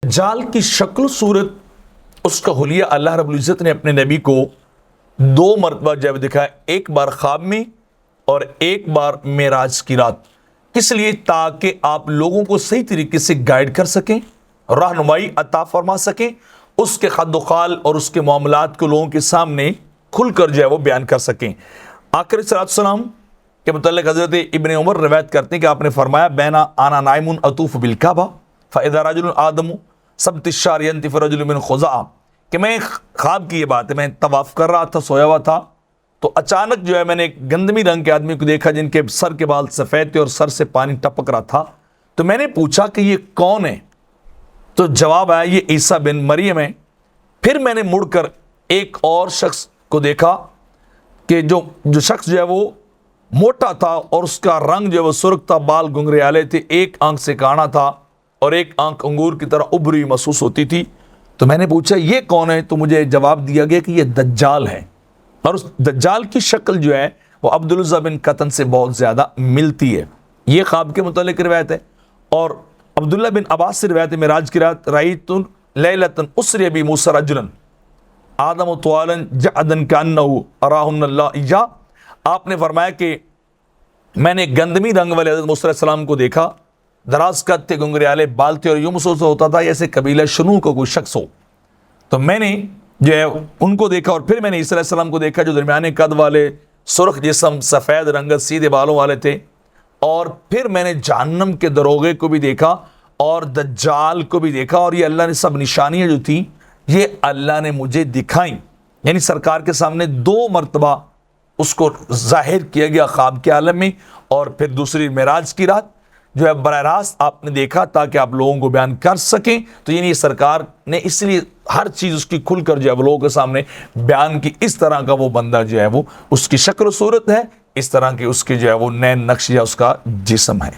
جال کی شکل و صورت، اس کا حلیہ اللہ رب العزت نے اپنے نبی کو 2 مرتبہ جب دکھایا، ایک بار خواب میں اور ایک بار معراج کی رات، کس لیے؟ تاکہ آپ لوگوں کو صحیح طریقے سے گائیڈ کر سکیں، رہنمائی عطا فرما سکیں، اس کے خد و خال اور اس کے معاملات کو لوگوں کے سامنے کھل کر وہ بیان کر سکیں۔ آخر صلی اللہ علیہ وسلم کے متعلق حضرت ابن عمر روایت کرتے ہیں کہ آپ نے فرمایا، بینا آنا نائم اطوف بالکعبہ فاذا رجل آدم سبت الشعر ينتف رجل من خزاعہ، کہ میں خواب کی یہ بات ہے، میں طواف کر رہا تھا، سویا ہوا تھا، تو اچانک میں نے ایک گندمی رنگ کے آدمی کو دیکھا جن کے سر کے بال سفید تھے اور سر سے پانی ٹپک رہا تھا۔ تو میں نے پوچھا کہ یہ کون ہے؟ تو جواب آیا یہ عیسیٰ بن مریم ہے۔ پھر میں نے مڑ کر ایک اور شخص کو دیکھا کہ جو شخص وہ موٹا تھا اور اس کا رنگ وہ سرخ تھا، بال گنگریالے تھے، ایک آنکھ سے کانا تھا اور ایک آنکھ انگور کی طرح ابری محسوس ہوتی تھی۔ تو میں نے پوچھا یہ کون ہے؟ تو مجھے جواب دیا گیا کہ یہ دجال ہے، اور اس دجال کی شکل وہ عبدالعزیٰ بن قطن سے بہت زیادہ ملتی ہے۔ یہ خواب کے متعلق روایت ہے۔ اور عبداللہ بن عباس سے روایت ہے، معراج کی رات، رأیت لیلۃ اسری بی موسیٰ رجلا آدم طوالا جعدا کانہ اراہ اللہ ایہ، آپ نے فرمایا کہ میں نے گندمی رنگ والے حضرت موسیٰ علیہ السلام کو دیکھا، دراز قد تھے، گنگریالے بال تھے، اور یوں محسوس ہوتا تھا جیسے قبیلہ شنوع کا کوئی شخص ہو۔ تو میں نے ان کو دیکھا، اور پھر میں نے عیسیٰ علیہ السلام کو دیکھا جو درمیانے قد والے، سرخ جسم، سفید رنگت، سیدھے بالوں والے تھے۔ اور پھر میں نے جہنم کے دروغے کو بھی دیکھا اور دجال کو بھی دیکھا، اور یہ اللہ نے سب نشانیاں جو تھیں یہ اللہ نے مجھے دکھائیں، یعنی سرکار کے سامنے 2 مرتبہ اس کو ظاہر کیا گیا خواب کے عالم میں، اور پھر دوسری معراج کی رات براہ راست آپ نے دیکھا تاکہ آپ لوگوں کو بیان کر سکیں۔ تو یعنی سرکار نے اس لیے ہر چیز اس کی کھل کر لوگوں کے سامنے بیان کی، اس طرح کا وہ بندہ وہ اس کی شکل و صورت ہے، اس طرح کے اس کے وہ نئے نقش یا اس کا جسم ہے۔